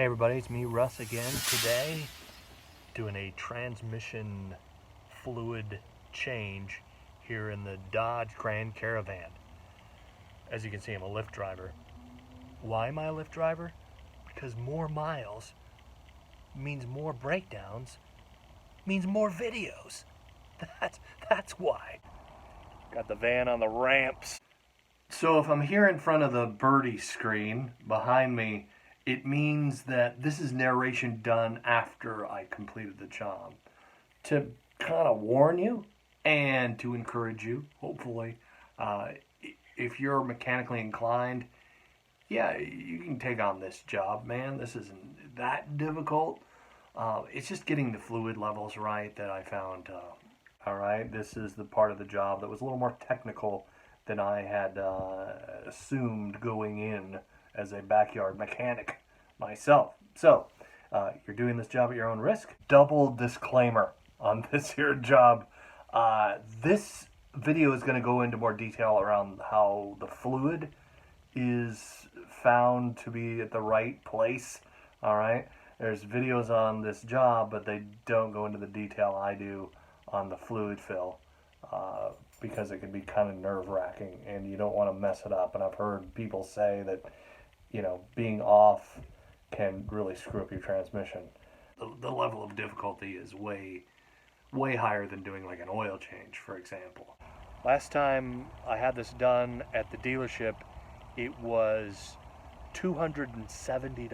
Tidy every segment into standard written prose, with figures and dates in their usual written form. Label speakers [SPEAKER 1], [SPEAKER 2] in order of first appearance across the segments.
[SPEAKER 1] Hey everybody, it's me, Russ, again. Today, doing a transmission fluid change here in the Dodge Grand Caravan. As you can see, I'm a Lyft driver. Why am I a Lyft driver? Because more miles means more breakdowns, means more videos. That's why. Got the van on the ramps. So if I'm here in front of the birdie screen behind me, it means that this is narration done after I completed the job. To kind of warn you and to encourage you, hopefully, if you're mechanically inclined, yeah, you can take on this job, man. This isn't that difficult. It's just getting the fluid levels right that I found. All right, this is the part of the job that was a little more technical than I had assumed going in as a backyard mechanic myself. So, you're doing this job at your own risk. Double disclaimer on this here job. This video is going to go into more detail around how the fluid is found to be at the right place. All right, there's videos on this job, but they don't go into the detail I do on the fluid fill. Because it can be kind of nerve-wracking and you don't want to mess it up. And I've heard people say that, you know, being off can really screw up your transmission. The level of difficulty is way higher than doing like an oil change, for example. Last time I had this done at the dealership, it was $270.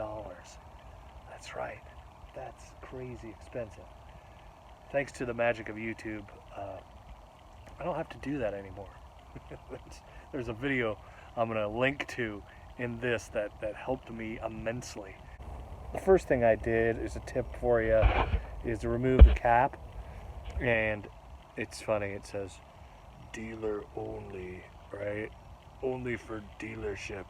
[SPEAKER 1] That's right. That's crazy expensive. Thanks to the magic of YouTube, I don't have to do that anymore. There's a video I'm going to link to in this that helped me immensely. The first thing I did, is a tip for you, is to remove the cap. And it's funny, it says dealer only, right? Only for dealership.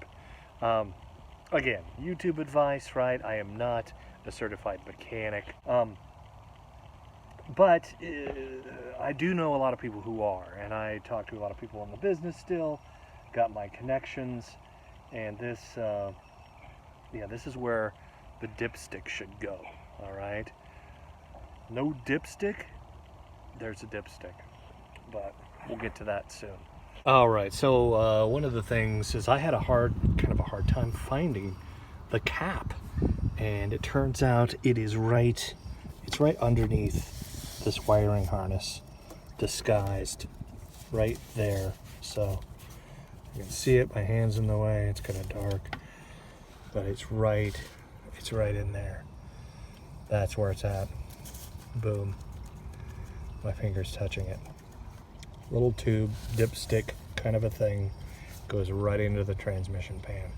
[SPEAKER 1] Again, YouTube advice, right? I am not a certified mechanic. But I do know a lot of people who are, and I talk to a lot of people in the business still, got my connections, and this, this is where the dipstick should go, all right? No dipstick, there's a dipstick, but we'll get to that soon. All right, so one of the things is I had a hard time finding the cap, and it turns out it's right underneath this wiring harness, disguised right there. So you can see it, my hand's in the way, it's kind of dark, but it's right in there. That's where it's at. Boom, my finger's touching it. Little tube, dipstick kind of a thing, goes right into the transmission pan.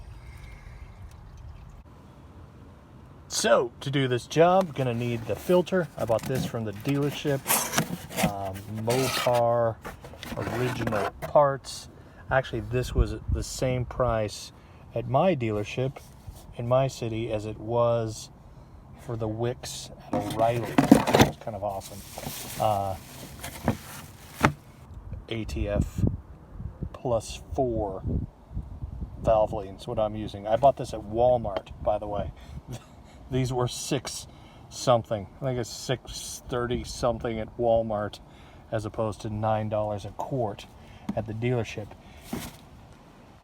[SPEAKER 1] So, to do this job, gonna need the filter. I bought this from the dealership. Mopar original parts. Actually, this was the same price at my dealership in my city as it was for the Wicks at O'Reilly. It was kind of awesome. ATF +4 Valvolines, what I'm using. I bought this at Walmart, by the way. These were $6 something. I think it's $6.30 something at Walmart as opposed to $9 a quart at the dealership.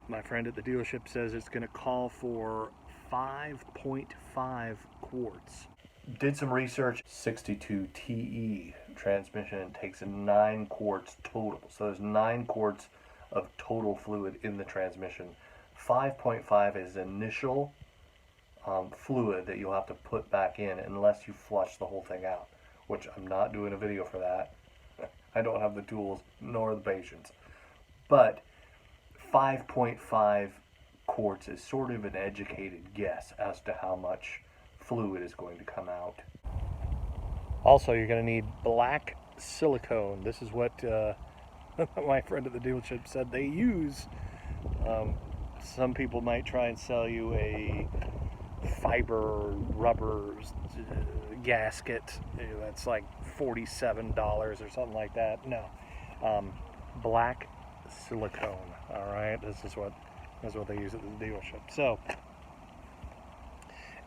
[SPEAKER 1] My friend at the dealership says it's going to call for 5.5 quarts. Did some research. 62 TE transmission takes 9 quarts total. So there's 9 quarts of total fluid in the transmission. 5.5 is initial fluid that you'll have to put back in unless you flush the whole thing out, which I'm not doing a video for that. I don't have the tools nor the patience. But 5.5 quarts is sort of an educated guess as to how much fluid is going to come out. Also, you're going to need black silicone. This is what my friend at the dealership said they use. Some people might try and sell you a fiber rubber gasket that's like $47 or something like that. No, black silicone. All right, this is what they use at the dealership. So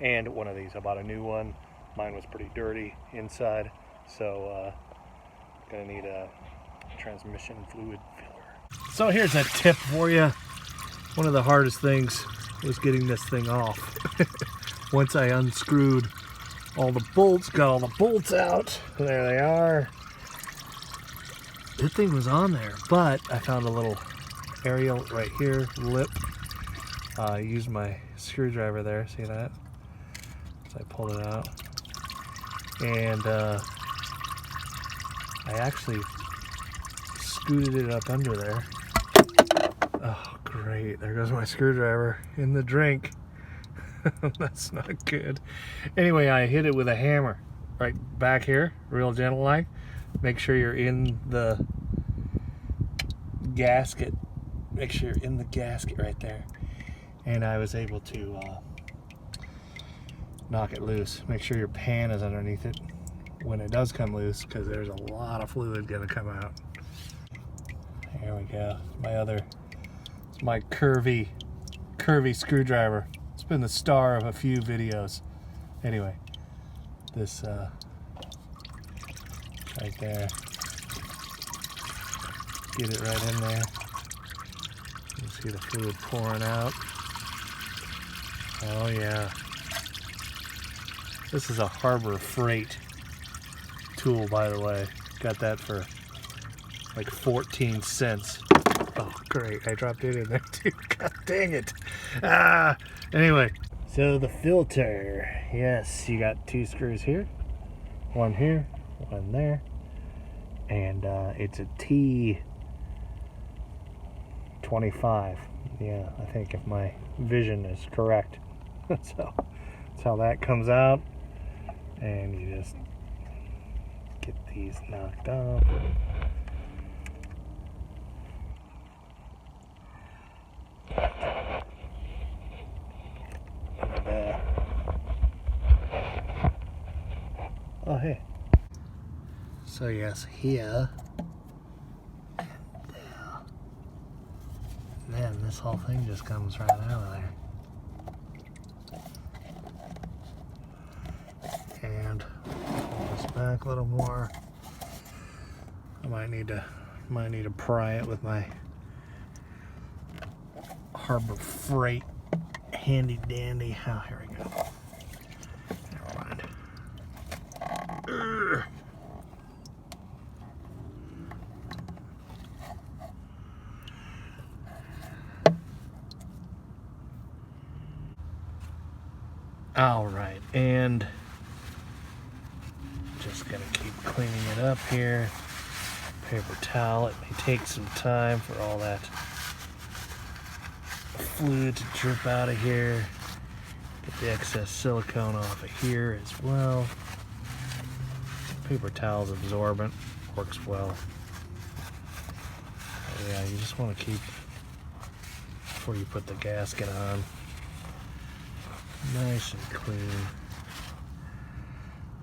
[SPEAKER 1] and one of these. I bought a new one. Mine was pretty dirty inside, so gonna need a transmission fluid filler. So here's a tip for you. One of the hardest things was getting this thing off. Once I unscrewed all the bolts, got all the bolts out, there they are. That thing was on there, but I found a little aerial right here, lip. I used my screwdriver there, see that? So I pulled it out. And I actually scooted it up under there. Oh, great. There goes my screwdriver in the drink. That's not good. Anyway, I hit it with a hammer right back here, real gentle like. Make sure you're in the gasket. Make sure you're in the gasket right there. And I was able to knock it loose. Make sure your pan is underneath it when it does come loose, because there's a lot of fluid gonna come out. There we go. It's my curvy screwdriver. It's been the star of a few videos. Anyway, this right there. Get it right in there. You see the fluid pouring out. Oh yeah. This is a Harbor Freight tool, by the way. Got that for like 14 cents. Oh, great. I dropped it in there too. God dang it. Anyway, so the filter. Yes, you got 2 screws here. One here, one there. And it's a T25. Yeah, I think if my vision is correct. So that's how that comes out. And you just get these knocked off. Oh, hey. So yes, here and there. And then this whole thing just comes right out of there. And pull this back a little more. I might need to pry it with my Harbor Freight handy dandy. Oh, here we go. Never mind. Ugh. All right, and just gonna keep cleaning it up here. Paper towel. It may take some time for all that fluid to drip out of here. Get the excess silicone off of here as well. Paper towel's absorbent, works well. But yeah, you just want to keep, before you put the gasket on, nice and clean.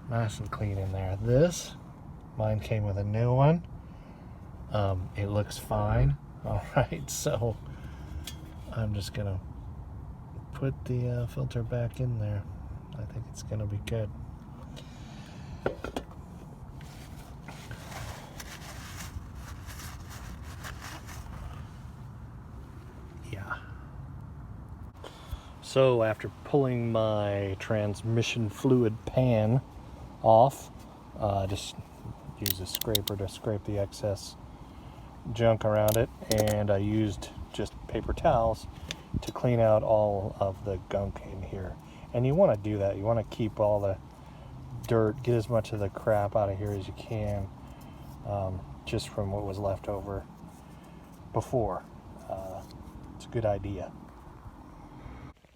[SPEAKER 1] Nice and clean in there. This, mine came with a new one. It looks fine. All right, so I'm just gonna put the filter back in there. I think it's gonna be good. Yeah. So after pulling my transmission fluid pan off, just use a scraper to scrape the excess junk around it, and I used just paper towels to clean out all of the gunk in here. And you want to do that. You want to keep all the dirt, get as much of the crap out of here as you can, just from what was left over before. It's a good idea.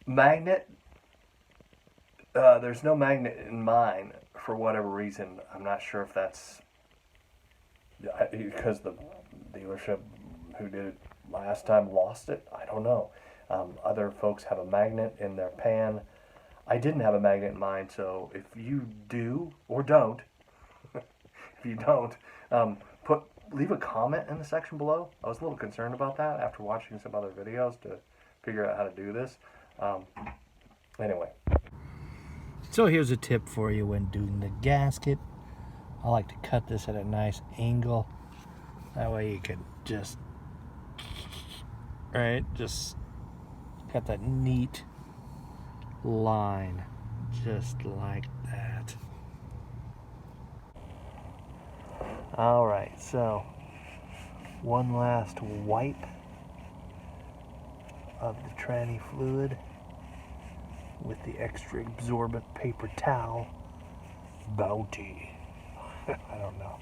[SPEAKER 1] Magnet. There's no magnet in mine for whatever reason. I'm not sure if that's because the dealership who did it last time lost it. I don't know. Other folks have a magnet in their pan. I didn't have a magnet in mine, so if you do or don't, if you don't, leave a comment in the section below. I was a little concerned about that after watching some other videos to figure out how to do this. Anyway. So here's a tip for you when doing the gasket. I like to cut this at a nice angle. That way you can just, right, just got that neat line, just like that. All right, so one last wipe of the tranny fluid with the extra absorbent paper towel. Bounty. I don't know.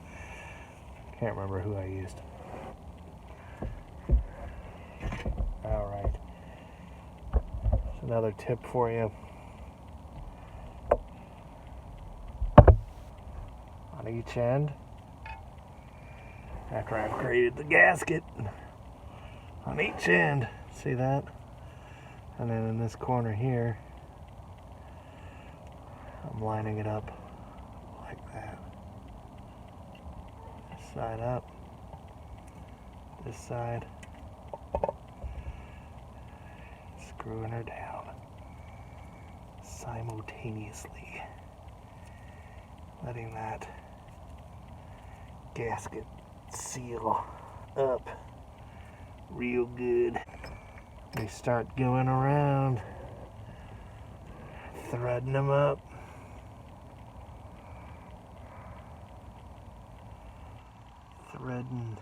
[SPEAKER 1] Can't remember who I used. All right. That's another tip for you. On each end, after I've created the gasket, on each end, see that? And then in this corner here, I'm lining it up like that. This side up, this side, screwing her down simultaneously, letting that gasket seal up real good. We start going around, threading them up. Threading.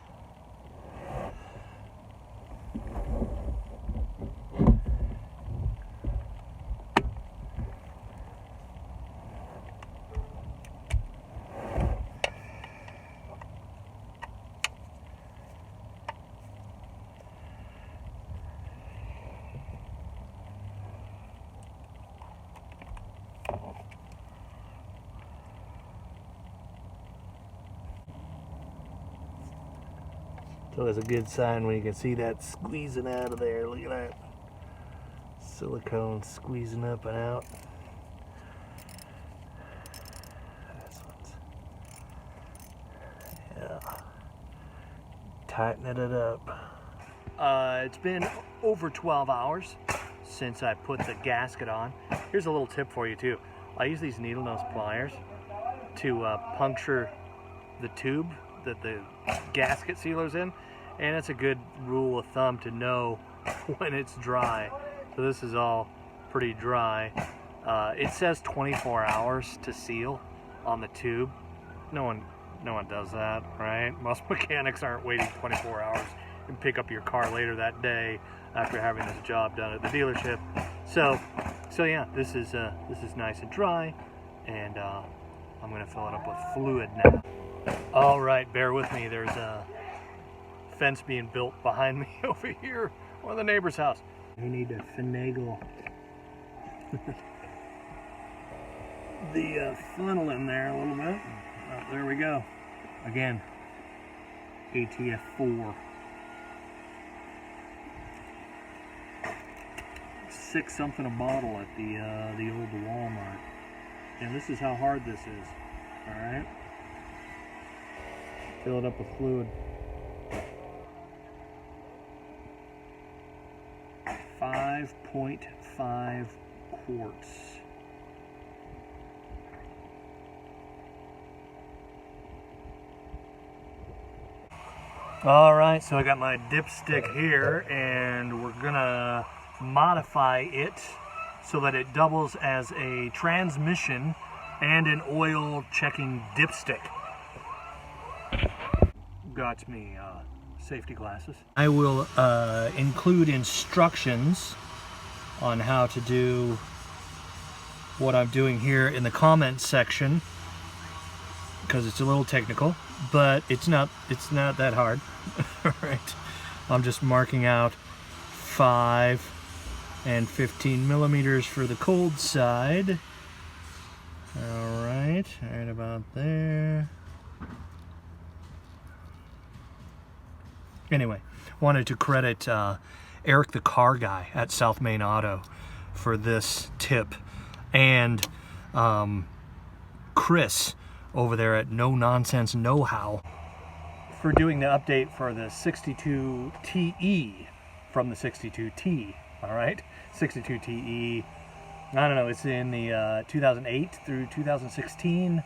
[SPEAKER 1] So that's a good sign when you can see that squeezing out of there. Look at that silicone squeezing up and out. This one's, yeah, tightening it up. It's been over 12 hours since I put the gasket on. Here's a little tip for you too. I use these needle nose pliers to puncture the tube that the gasket sealer's in, and it's a good rule of thumb to know when it's dry. So this is all pretty dry. It says 24 hours to seal on the tube. No one does that, right? Most mechanics aren't waiting 24 hours and pick up your car later that day after having this job done at the dealership. So yeah, this is nice and dry, and I'm gonna fill it up with fluid now. All right, bear with me. There's a fence being built behind me over here, or the neighbor's house. We need to finagle the funnel in there a little bit. Oh, there we go. Again, ATF 4. 6 something a bottle at the old Walmart. And this is how hard this is. All right. Fill it up with fluid. 5.5 quarts. All right, so I got my dipstick here, and we're gonna modify it so that it doubles as a transmission and an oil checking dipstick. Got me safety glasses. I will include instructions on how to do what I'm doing here in the comments section, because it's a little technical, but it's not that hard. Right, I'm just marking out 5 and 15 millimeters for the cold side. All right about there. Anyway, wanted to credit Eric the car guy at South Main Auto for this tip, and Chris over there at No Nonsense Know-How for doing the update for the 62TE from the 62T. All right, 62TE I don't know, it's in the 2008 through 2016.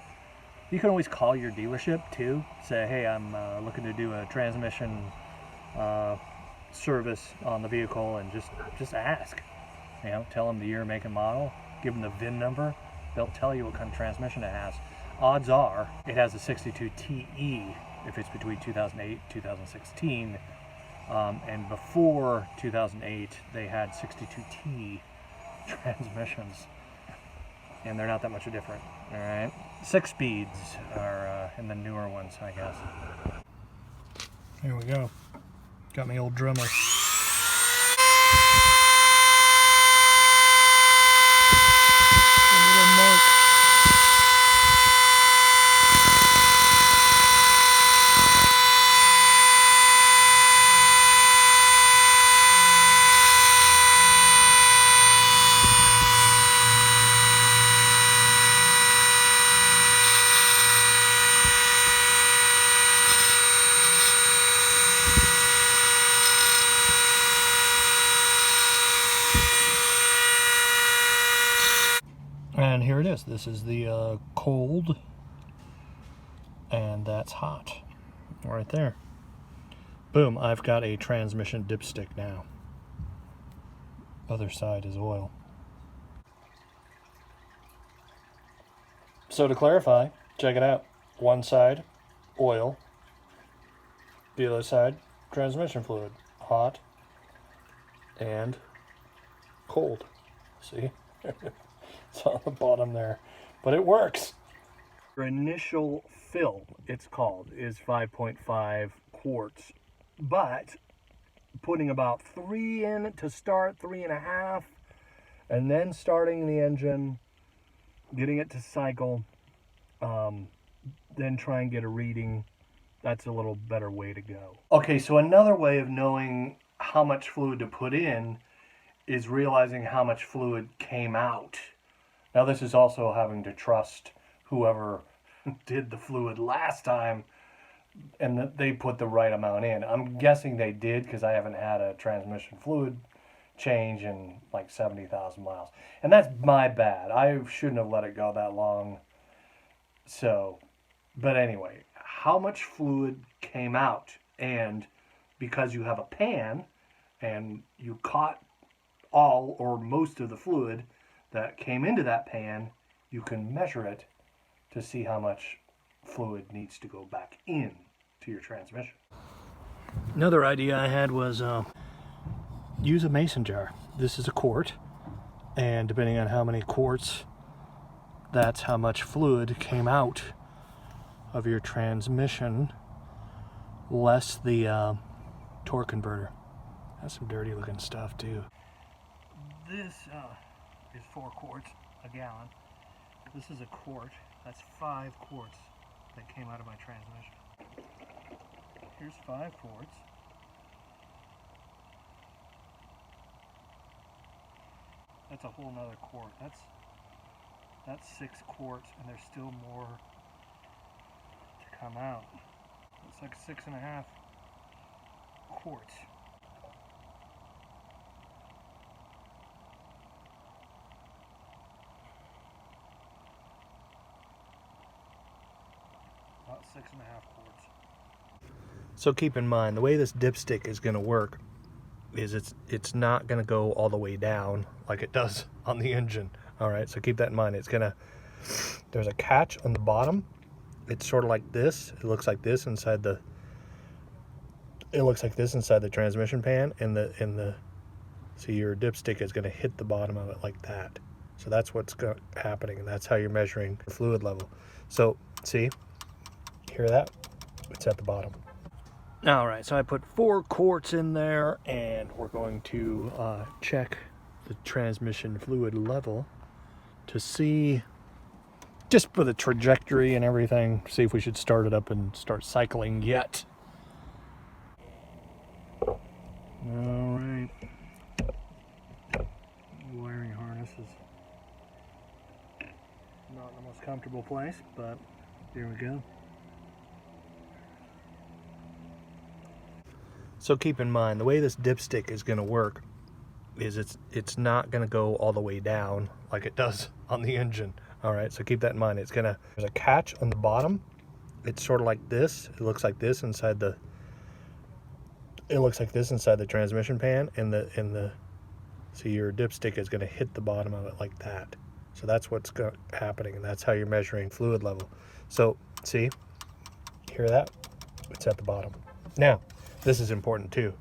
[SPEAKER 1] You can always call your dealership too. Say, hey, I'm looking to do a transmission service on the vehicle, and just ask. You know, tell them the year, make, and model. Give them the VIN number. They'll tell you what kind of transmission it has. Odds are it has a 62 TE if it's between 2008 and 2016. And before 2008, they had 62T transmissions, and they're not that much different. All right, 6 speeds are in the newer ones, I guess. Here we go. Got my old drummer. Little Mark. And here it is. This is the cold, and that's hot right there. Boom, I've got a transmission dipstick now. Other side is oil. So to clarify, check it out. One side, oil. The other side, transmission fluid. Hot and cold. See? It's on the bottom there, but it works. Your initial fill, it's called, is 5.5 quarts, but putting about 3 in to start, 3.5, and then starting the engine, getting it to cycle, then try and get a reading. That's a little better way to go. Okay, so another way of knowing how much fluid to put in is realizing how much fluid came out. Now this is also having to trust whoever did the fluid last time and that they put the right amount in. I'm guessing they did, because I haven't had a transmission fluid change in like 70,000 miles. And that's my bad. I shouldn't have let it go that long. So, but anyway, how much fluid came out? And because you have a pan and you caught all or most of the fluid that came into that pan, you can measure it to see how much fluid needs to go back in to your transmission. Another idea I had was use a mason jar. This is a quart, and depending on how many quarts, that's how much fluid came out of your transmission, less the torque converter. That's some dirty looking stuff too. This is 4 quarts a gallon. This is a quart. That's 5 quarts that came out of my transmission. Here's 5 quarts. That's a whole nother quart. That's 6 quarts, and there's still more to come out. It's like 6.5 quarts. About 6.5 quarts. So keep in mind, the way this dipstick is going to work is it's not going to go all the way down like it does on the engine. All right, so keep that in mind. It's gonna, there's a catch on the bottom. It's sort of like this. It looks like this inside the. It looks like this inside the transmission pan, and so your dipstick is going to hit the bottom of it like that. So that's what's happening, and that's how you're measuring the fluid level. So see, hear that? It's at the bottom. All right, so I put 4 quarts in there, and we're going to check the transmission fluid level to see, just for the trajectory and everything, see if we should start it up and start cycling yet. All right. Wiring harness is not in the most comfortable place, but here we go. So keep in mind, the way this dipstick is going to work is it's not going to go all the way down like it does on the engine. All right, so keep that in mind. There's a catch on the bottom. It's sort of like this. It looks like this inside the transmission pan, and so your dipstick is going to hit the bottom of it like that. So that's what's happening, and that's how you're measuring fluid level. So see, hear that? It's at the bottom. Now, this is important too.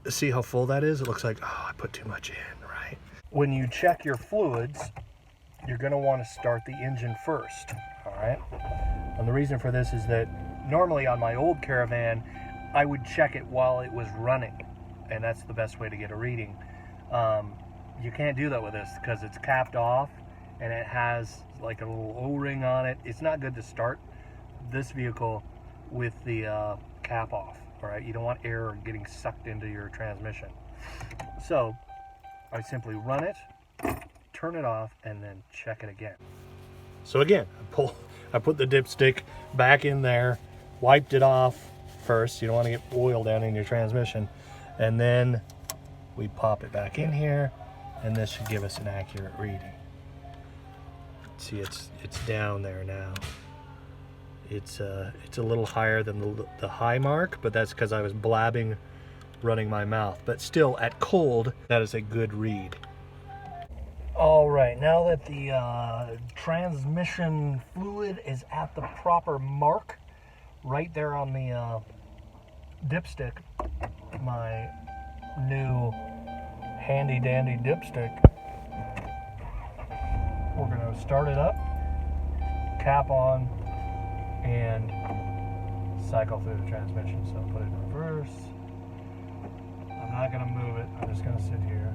[SPEAKER 1] See how full that is? It looks like, oh, I put too much in, right? When you check your fluids, you're going to want to start the engine first, all right? And the reason for this is that normally on my old Caravan, I would check it while it was running, and that's the best way to get a reading. You can't do that with this because it's capped off and it has like a little O-ring on it. It's not good to start this vehicle with the cap off, all right? You don't want air getting sucked into your transmission. So I simply run it, turn it off, and then check it again. So again, I put the dipstick back in there, wiped it off first. You don't want to get oil down in your transmission. And then we pop it back in here, and this should give us an accurate reading. See, it's down there now. It's a little higher than the high mark, but that's because I was blabbing running my mouth. But still, at cold, that is a good read. All right, now that the transmission fluid is at the proper mark, right there on the dipstick, my new handy dandy dipstick, we're going to start it up, cap on, and cycle through the transmission. So put it in reverse. I'm not going to move it, I'm just going to sit here,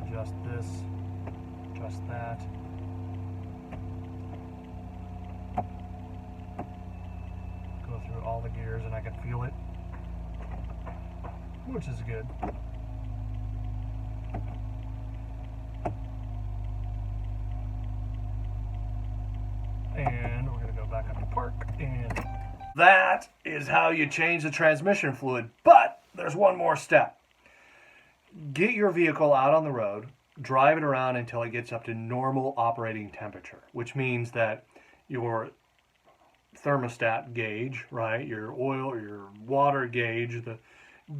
[SPEAKER 1] adjust this, adjust that. Go through all the gears and I can feel it, which is good. And we're going to go back up to park, and that is how you change the transmission fluid. But there's one more step. Get your vehicle out on the road, drive it around until it gets up to normal operating temperature, which means that your thermostat gauge, right, your oil or your water gauge, the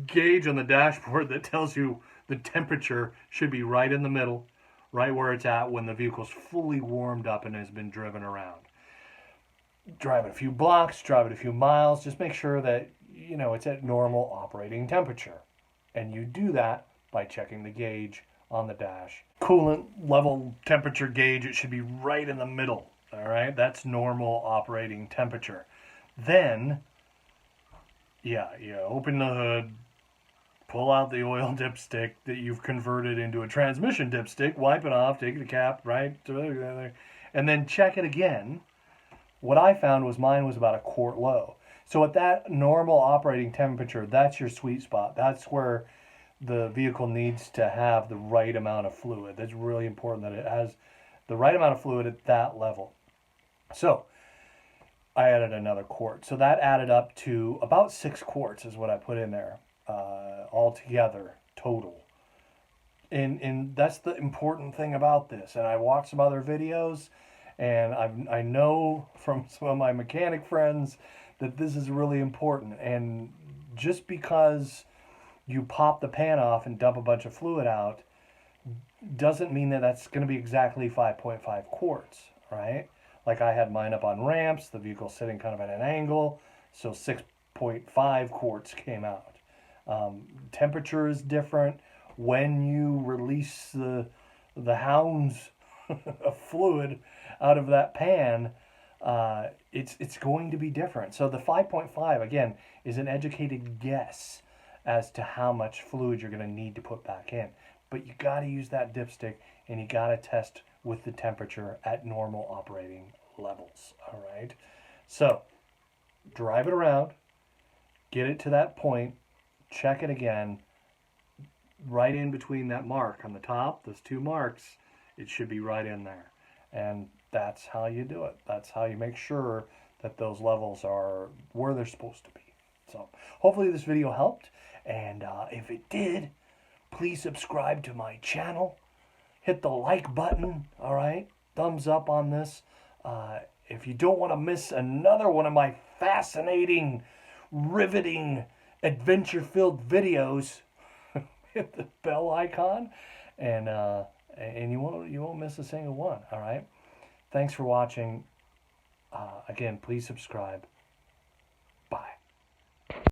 [SPEAKER 1] gauge on the dashboard that tells you the temperature should be right in the middle, right where it's at when the vehicle's fully warmed up and has been driven around. Drive it a few blocks, drive it a few miles, just make sure that, you know, it's at normal operating temperature. And you do that by checking the gauge on the dash. Coolant level temperature gauge, it should be right in the middle, all right? That's normal operating temperature. Then, yeah, you open the hood, pull out the oil dipstick that you've converted into a transmission dipstick, wipe it off, take the cap, right, and then check it again. What I found was mine was about a quart low. So at that normal operating temperature, that's your sweet spot. That's where the vehicle needs to have the right amount of fluid. That's really important that it has the right amount of fluid at that level. So I added another quart. So that added up to about 6 quarts is what I put in there altogether, total. And that's the important thing about this. And I watched some other videos, and I know from some of my mechanic friends that this is really important. And just because you pop the pan off and dump a bunch of fluid out doesn't mean that that's going to be exactly 5.5 quarts, right? Like I had mine up on ramps, the vehicle sitting kind of at an angle, so 6.5 quarts came out. Temperature is different. When you release the hounds of fluid out of that pan, it's going to be different. So the 5.5, again, is an educated guess as to how much fluid you're going to need to put back in. But you got to use that dipstick, and you got to test with the temperature at normal operating levels, all right? So drive it around, get it to that point, check it again, right in between that mark on the top, those 2 marks, it should be right in there. And that's how you do it. That's how you make sure that those levels are where they're supposed to be. So hopefully this video helped. And if it did, please subscribe to my channel. Hit the like button, all right? Thumbs up on this. If you don't want to miss another one of my fascinating, riveting, adventure-filled videos, hit the bell icon, and you won't miss a single one. All right. Thanks for watching. Again, please subscribe.